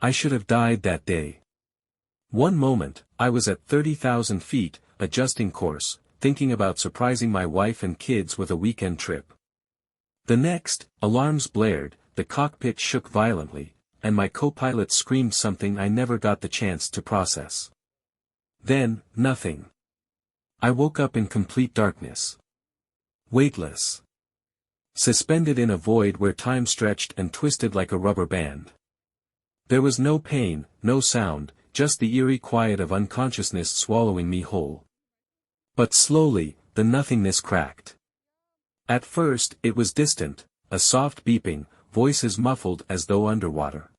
I should have died that day. One moment, I was at 30,000 feet, adjusting course, thinking about surprising my wife and kids with a weekend trip. The next, alarms blared, the cockpit shook violently, and my co-pilot screamed something I never got the chance to process. Then, nothing. I woke up in complete darkness. Weightless. Suspended in a void where time stretched and twisted like a rubber band. There was no pain, no sound, just the eerie quiet of unconsciousness swallowing me whole. But slowly, the nothingness cracked. At first, it was distant, a soft beeping, voices muffled as though underwater.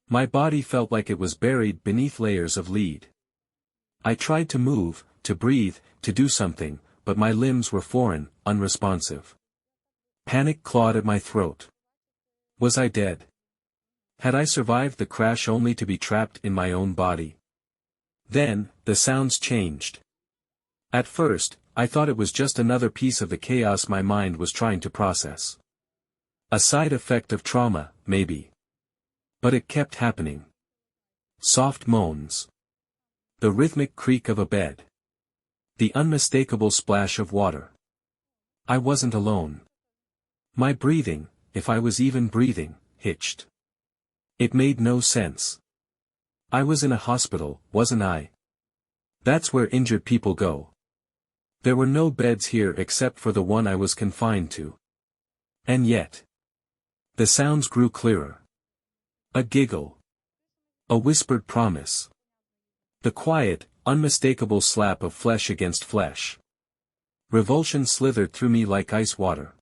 My body felt like it was buried beneath layers of lead. I tried to move, to breathe, to do something, but my limbs were foreign, unresponsive. Panic clawed at my throat. Was I dead? Had I survived the crash only to be trapped in my own body? Then, the sounds changed. At first, I thought it was just another piece of the chaos my mind was trying to process. A side effect of trauma, maybe. But it kept happening. Soft moans. The rhythmic creak of a bed. The unmistakable splash of water. I wasn't alone. My breathing, if I was even breathing, hitched. It made no sense. I was in a hospital, wasn't I? That's where injured people go. There were no beds here except for the one I was confined to. And yet. The sounds grew clearer. A giggle. A whispered promise. The quiet, unmistakable slap of flesh against flesh. Revulsion slithered through me like ice water.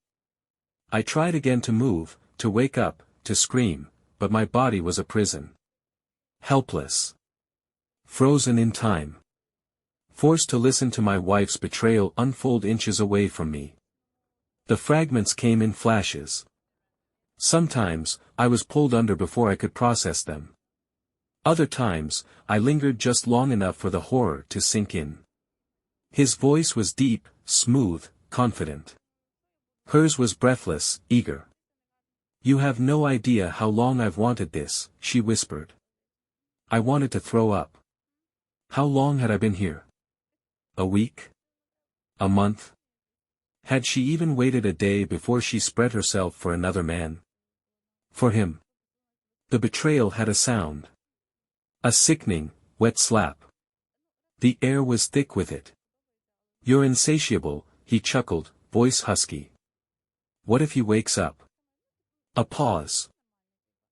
I tried again to move, to wake up, to scream, but my body was a prison. Helpless. Frozen in time. Forced to listen to my wife's betrayal unfold inches away from me. The fragments came in flashes. Sometimes, I was pulled under before I could process them. Other times, I lingered just long enough for the horror to sink in. His voice was deep, smooth, confident. Hers was breathless, eager. You have no idea how long I've wanted this, she whispered. I wanted to throw up. How long had I been here? A week? A month? Had she even waited a day before she spread herself for another man? For him. The betrayal had a sound. A sickening, wet slap. The air was thick with it. You're insatiable, he chuckled, voice husky. What if he wakes up? A pause.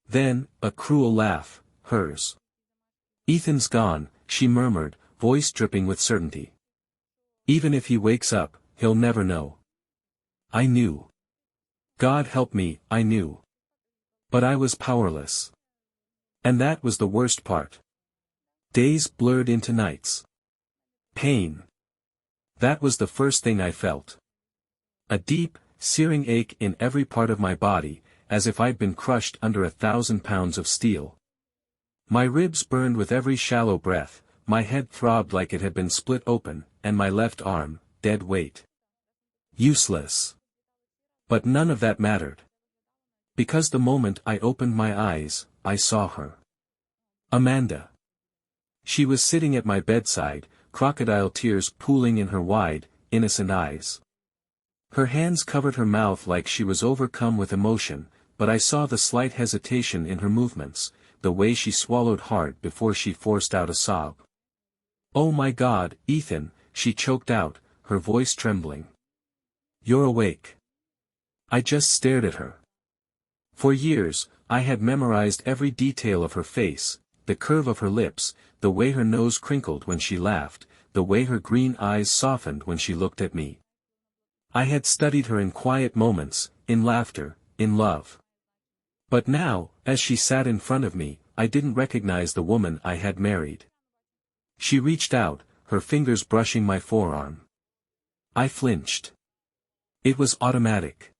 Then, a cruel laugh, hers. Ethan's gone, she murmured, voice dripping with certainty. Even if he wakes up, he'll never know. I knew. God help me, I knew. But I was powerless. And that was the worst part. Days blurred into nights. Pain. That was the first thing I felt. A deep, searing ache in every part of my body, as if I'd been crushed under 1,000 pounds of steel. My ribs burned with every shallow breath, my head throbbed like it had been split open, and my left arm, dead weight. Useless. But none of that mattered. Because the moment I opened my eyes, I saw her. Amanda. She was sitting at my bedside, crocodile tears pooling in her wide, innocent eyes. Her hands covered her mouth like she was overcome with emotion, but I saw the slight hesitation in her movements, the way she swallowed hard before she forced out a sob. Oh my God, Ethan, she choked out, her voice trembling. You're awake. I just stared at her. For years, I had memorized every detail of her face, the curve of her lips, the way her nose crinkled when she laughed, the way her green eyes softened when she looked at me. I had studied her in quiet moments, in laughter, in love. But now, as she sat in front of me, I didn't recognize the woman I had married. She reached out, her fingers brushing my forearm. I flinched. It was automatic.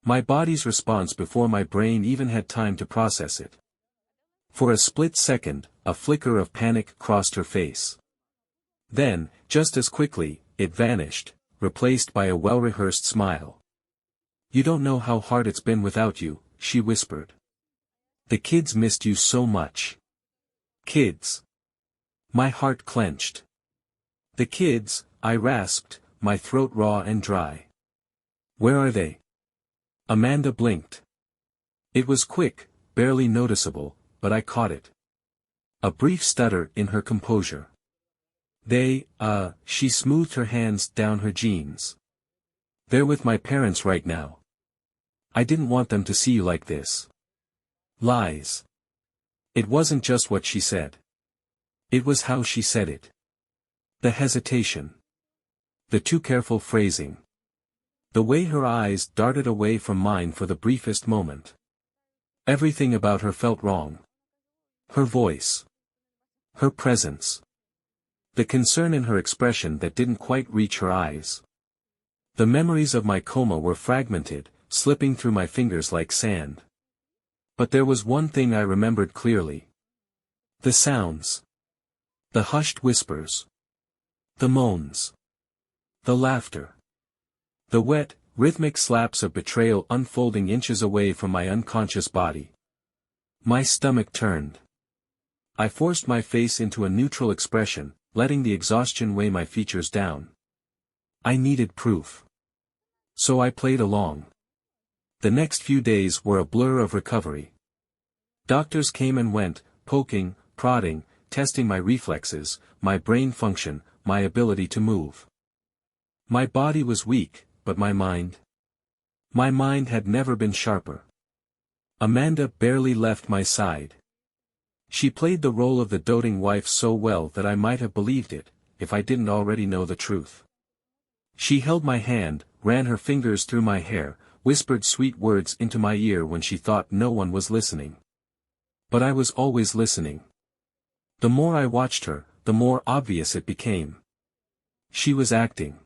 My body's response before my brain even had time to process it. For a split second, a flicker of panic crossed her face. Then, just as quickly, it vanished, replaced by a well-rehearsed smile. You don't know how hard it's been without you, she whispered. The kids missed you so much. Kids. My heart clenched. The kids, I rasped, my throat raw and dry. Where are they? Amanda blinked. It was quick, barely noticeable, but I caught it. A brief stutter in her composure. She smoothed her hands down her jeans. They're with my parents right now. I didn't want them to see you like this. Lies. It wasn't just what she said. It was how she said it. The hesitation. The too careful phrasing. The way her eyes darted away from mine for the briefest moment. Everything about her felt wrong. Her voice. Her presence. The concern in her expression that didn't quite reach her eyes. The memories of my coma were fragmented, slipping through my fingers like sand. But there was one thing I remembered clearly. The sounds. The hushed whispers. The moans. The laughter. The wet, rhythmic slaps of betrayal unfolding inches away from my unconscious body. My stomach turned. I forced my face into a neutral expression, letting the exhaustion weigh my features down. I needed proof. So I played along. The next few days were a blur of recovery. Doctors came and went, poking, prodding, testing my reflexes, my brain function, my ability to move. My body was weak, but my mind? My mind had never been sharper. Amanda barely left my side. She played the role of the doting wife so well that I might have believed it, if I didn't already know the truth. She held my hand, ran her fingers through my hair, whispered sweet words into my ear when she thought no one was listening. But I was always listening. The more I watched her, the more obvious it became. She was acting.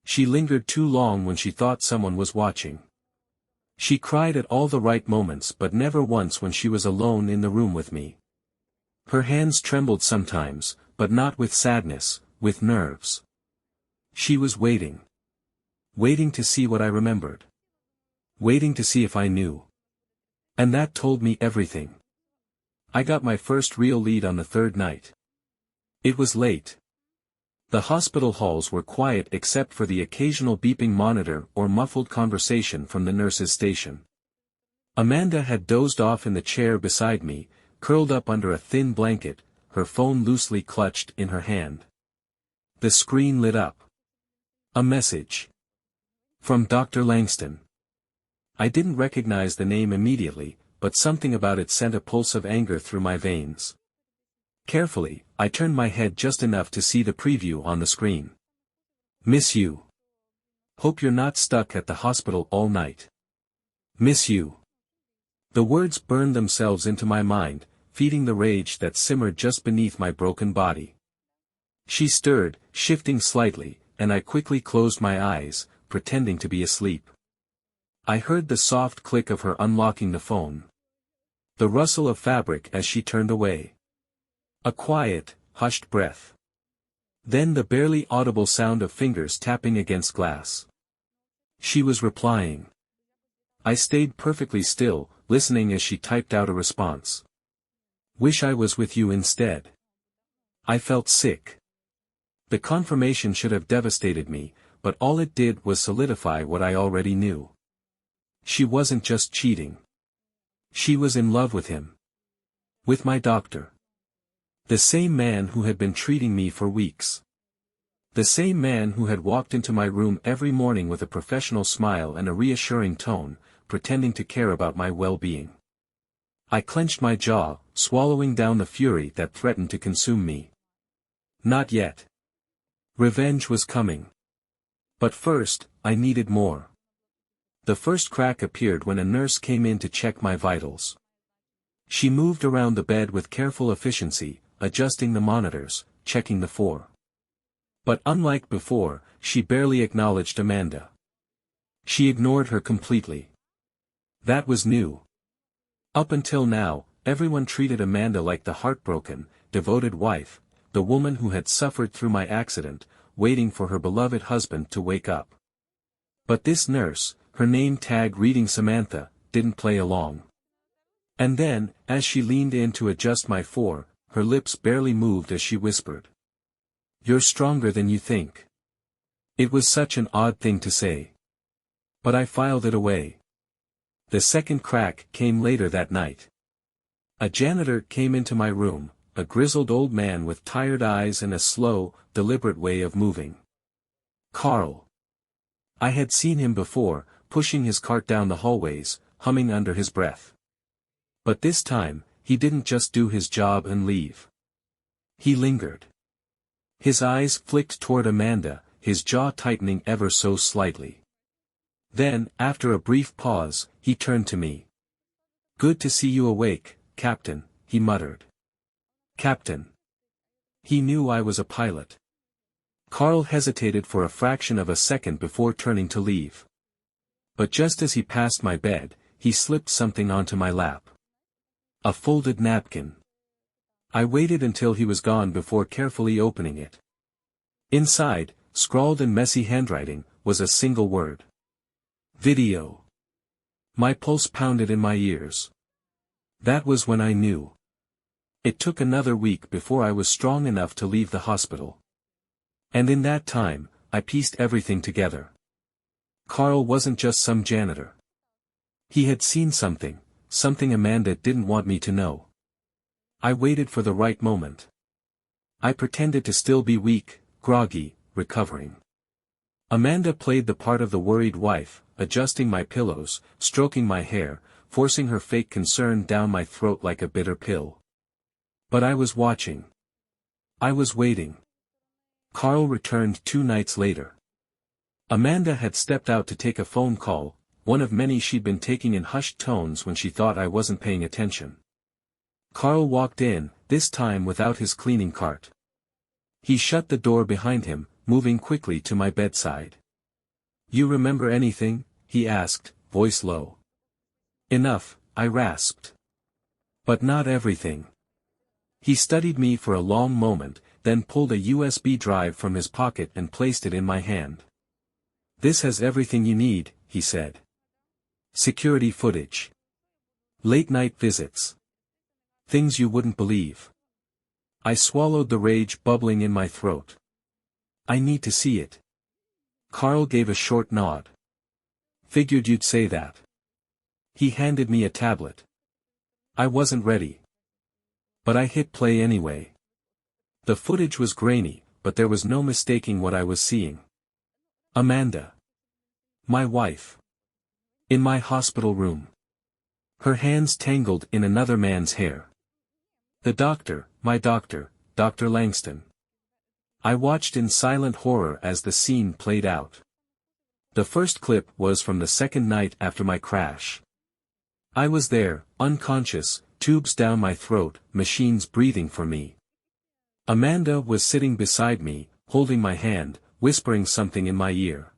She lingered too long when she thought someone was watching. She cried at all the right moments but never once when she was alone in the room with me. Her hands trembled sometimes, but not with sadness, with nerves. She was waiting. Waiting to see what I remembered. Waiting to see if I knew. And that told me everything. I got my first real lead on the third night. It was late. The hospital halls were quiet except for the occasional beeping monitor or muffled conversation from the nurse's station. Amanda had dozed off in the chair beside me, curled up under a thin blanket, her phone loosely clutched in her hand. The screen lit up. A message. From Dr. Langston. I didn't recognize the name immediately, but something about it sent a pulse of anger through my veins. Carefully, I turned my head just enough to see the preview on the screen. Miss you. Hope you're not stuck at the hospital all night. Miss you. The words burned themselves into my mind, feeding the rage that simmered just beneath my broken body. She stirred, shifting slightly, and I quickly closed my eyes, pretending to be asleep. I heard the soft click of her unlocking the phone. The rustle of fabric as she turned away. A quiet, hushed breath. Then the barely audible sound of fingers tapping against glass. She was replying. I stayed perfectly still, listening as she typed out a response. Wish I was with you instead. I felt sick. The confirmation should have devastated me, but all it did was solidify what I already knew. She wasn't just cheating. She was in love with him. With my doctor. The same man who had been treating me for weeks. The same man who had walked into my room every morning with a professional smile and a reassuring tone, pretending to care about my well-being. I clenched my jaw, swallowing down the fury that threatened to consume me. Not yet. Revenge was coming. But first, I needed more. The first crack appeared when a nurse came in to check my vitals. She moved around the bed with careful efficiency, adjusting the monitors, checking the 4. But unlike before, she barely acknowledged Amanda. She ignored her completely. That was new. Up until now, everyone treated Amanda like the heartbroken, devoted wife, the woman who had suffered through my accident, waiting for her beloved husband to wake up. But this nurse, her name tag reading Samantha, didn't play along. And then, as she leaned in to adjust my fore, her lips barely moved as she whispered. "You're stronger than you think." It was such an odd thing to say. But I filed it away. The second crack came later that night. A janitor came into my room, a grizzled old man with tired eyes and a slow, deliberate way of moving. Carl. I had seen him before, pushing his cart down the hallways, humming under his breath. But this time, he didn't just do his job and leave. He lingered. His eyes flicked toward Amanda, his jaw tightening ever so slightly. Then, after a brief pause, he turned to me. "Good to see you awake, Captain," he muttered. Captain. He knew I was a pilot. Carl hesitated for a fraction of a second before turning to leave. But just as he passed my bed, he slipped something onto my lap. A folded napkin. I waited until he was gone before carefully opening it. Inside, scrawled in messy handwriting, was a single word. Video. My pulse pounded in my ears. That was when I knew. It took another week before I was strong enough to leave the hospital. And in that time, I pieced everything together. Carl wasn't just some janitor. He had seen something Amanda didn't want me to know. I waited for the right moment. I pretended to still be weak, groggy, recovering. Amanda played the part of the worried wife, adjusting my pillows, stroking my hair, forcing her fake concern down my throat like a bitter pill. But I was watching. I was waiting. Carl returned 2 nights later. Amanda had stepped out to take a phone call, one of many she'd been taking in hushed tones when she thought I wasn't paying attention. Carl walked in, this time without his cleaning cart. He shut the door behind him, moving quickly to my bedside. "You remember anything?" he asked, voice low. "Enough," I rasped. "But not everything." He studied me for a long moment, then pulled a USB drive from his pocket and placed it in my hand. "This has everything you need," he said. "Security footage. Late-night visits. Things you wouldn't believe." I swallowed the rage bubbling in my throat. "I need to see it." Carl gave a short nod. "Figured you'd say that." He handed me a tablet. I wasn't ready. But I hit play anyway. The footage was grainy, but there was no mistaking what I was seeing. Amanda. My wife. In my hospital room. Her hands tangled in another man's hair. The doctor, my doctor, Dr. Langston. I watched in silent horror as the scene played out. The first clip was from the second night after my crash. I was there, unconscious, tubes down my throat, machines breathing for me. Amanda was sitting beside me, holding my hand, whispering something in my ear.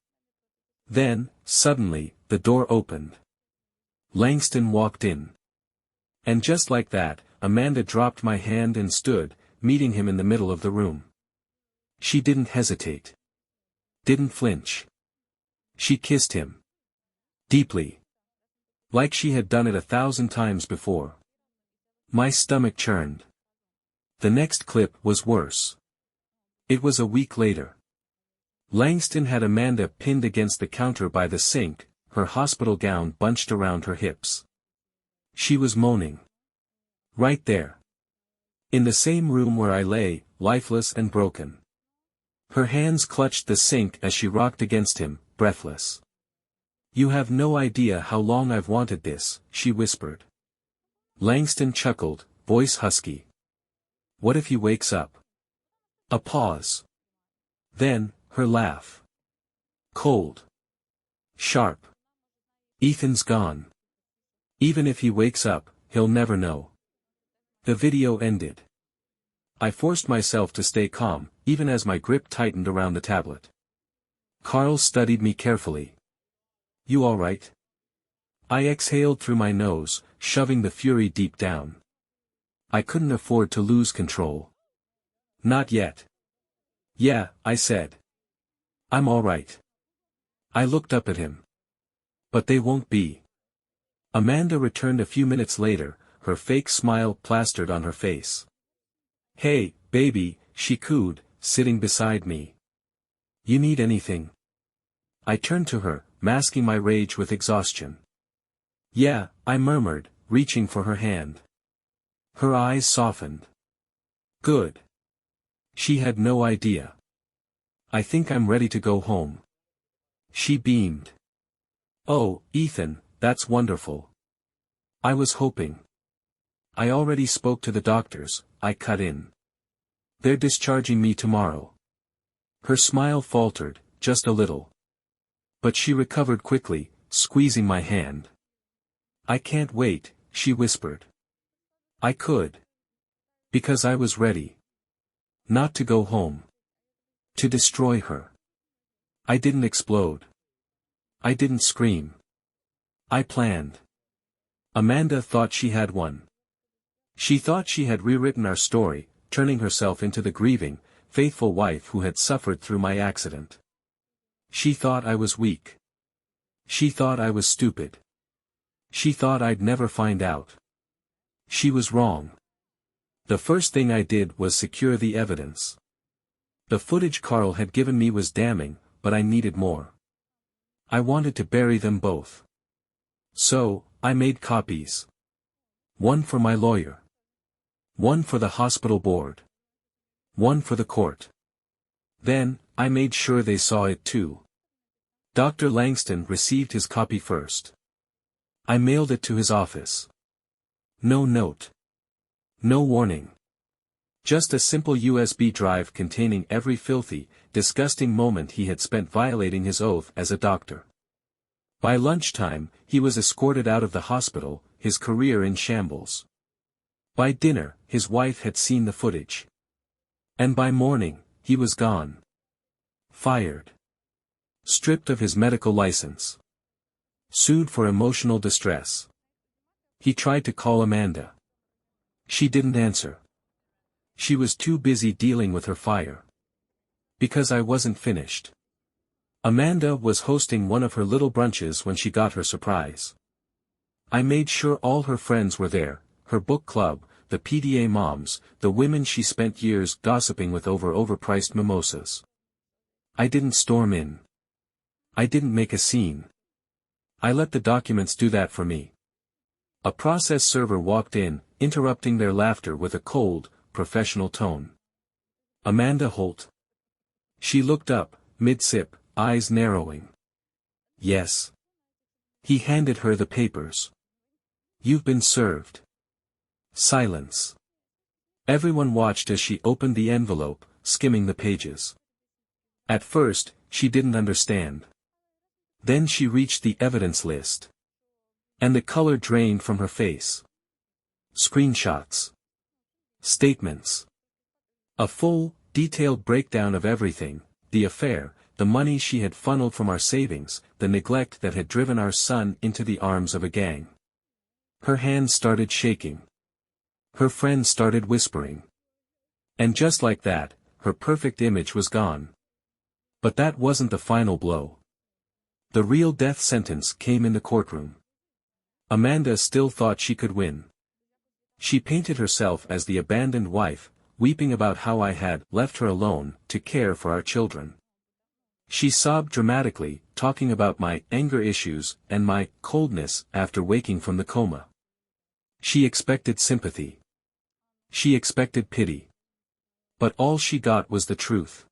Then, suddenly, the door opened. Langston walked in. And just like that, Amanda dropped my hand and stood, meeting him in the middle of the room. She didn't hesitate. Didn't flinch. She kissed him. Deeply. Like she had done it 1,000 times before. My stomach churned. The next clip was worse. It was a week later. Langston had Amanda pinned against the counter by the sink, her hospital gown bunched around her hips. She was moaning. Right there. In the same room where I lay, lifeless and broken. Her hands clutched the sink as she rocked against him, breathless. "You have no idea how long I've wanted this," she whispered. Langston chuckled, voice husky. "What if he wakes up?" A pause. Then, her laugh. Cold. Sharp. "Ethan's gone. Even if he wakes up, he'll never know." The video ended. I forced myself to stay calm, even as my grip tightened around the tablet. Carl studied me carefully. "You all right?" I exhaled through my nose, shoving the fury deep down. I couldn't afford to lose control. "Not yet." "Yeah," I said. "I'm all right." I looked up at him. "But they won't be." Amanda returned a few minutes later, her fake smile plastered on her face. "Hey, baby," she cooed, sitting beside me. "You need anything?" I turned to her, masking my rage with exhaustion. "Yeah," I murmured, reaching for her hand. Her eyes softened. "Good." She had no idea. "I think I'm ready to go home." She beamed. "Oh, Ethan, that's wonderful. I was hoping." "I already spoke to the doctors," I cut in. "They're discharging me tomorrow." Her smile faltered, just a little. But she recovered quickly, squeezing my hand. "I can't wait," she whispered. I could. Because I was ready. Not to go home. To destroy her. I didn't explode. I didn't scream. I planned. Amanda thought she had won. She thought she had rewritten our story, turning herself into the grieving, faithful wife who had suffered through my accident. She thought I was weak. She thought I was stupid. She thought I'd never find out. She was wrong. The first thing I did was secure the evidence. The footage Carl had given me was damning, but I needed more. I wanted to bury them both. So, I made copies. One for my lawyer. One for the hospital board. One for the court. Then, I made sure they saw it too. Dr. Langston received his copy first. I mailed it to his office. No note. No warning. Just a simple USB drive containing every filthy, disgusting moment he had spent violating his oath as a doctor. By lunchtime, he was escorted out of the hospital, his career in shambles. By dinner, his wife had seen the footage. And by morning, he was gone. Fired. Stripped of his medical license. Sued for emotional distress. He tried to call Amanda. She didn't answer. She was too busy dealing with her fire. Because I wasn't finished. Amanda was hosting one of her little brunches when she got her surprise. I made sure all her friends were there, her book club, the PDA moms, the women she spent years gossiping with over overpriced mimosas. I didn't storm in. I didn't make a scene. I let the documents do that for me. A process server walked in, interrupting their laughter with a cold, professional tone. Amanda Holt. She looked up, mid-sip, eyes narrowing. Yes. He handed her the papers. You've been served. Silence. Everyone watched as she opened the envelope, skimming the pages. At first, she didn't understand. Then she reached the evidence list. And the color drained from her face. Screenshots. Statements. A full, detailed breakdown of everything, the affair, the money she had funneled from our savings, the neglect that had driven our son into the arms of a gang. Her hands started shaking. Her friends started whispering. And just like that, her perfect image was gone. But that wasn't the final blow. The real death sentence came in the courtroom. Amanda still thought she could win. She painted herself as the abandoned wife, weeping about how I had left her alone to care for our children. She sobbed dramatically, talking about my anger issues and my coldness after waking from the coma. She expected sympathy. She expected pity. But all she got was the truth.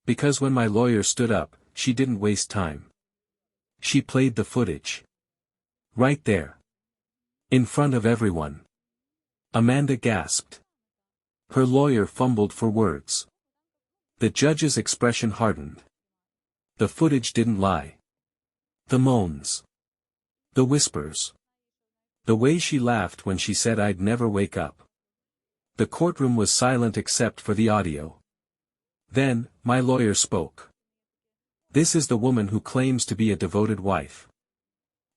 Because when my lawyer stood up, she didn't waste time. She played the footage. Right there. In front of everyone. Amanda gasped. Her lawyer fumbled for words. The judge's expression hardened. The footage didn't lie. The moans. The whispers. The way she laughed when she said I'd never wake up. The courtroom was silent except for the audio. Then, my lawyer spoke. This is the woman who claims to be a devoted wife.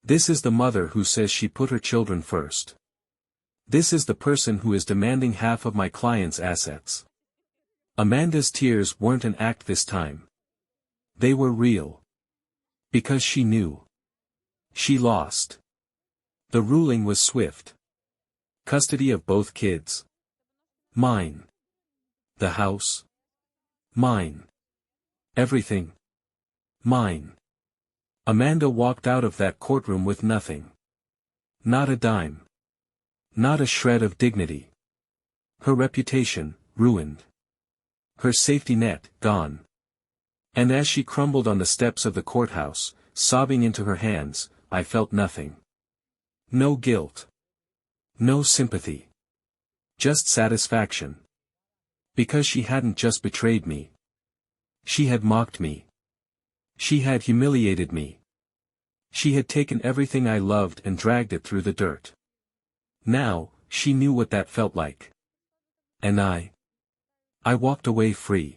This is the mother who says she put her children first. This is the person who is demanding half of my client's assets. Amanda's tears weren't an act this time. They were real. Because she knew. She lost. The ruling was swift. Custody of both kids. Mine. The house. Mine. Everything. Mine. Amanda walked out of that courtroom with nothing. Not a dime. Not a shred of dignity. Her reputation, ruined. Her safety net, gone. And as she crumbled on the steps of the courthouse, sobbing into her hands, I felt nothing. No guilt. No sympathy. Just satisfaction. Because she hadn't just betrayed me. She had mocked me. She had humiliated me. She had taken everything I loved and dragged it through the dirt. Now, she knew what that felt like. And I walked away free.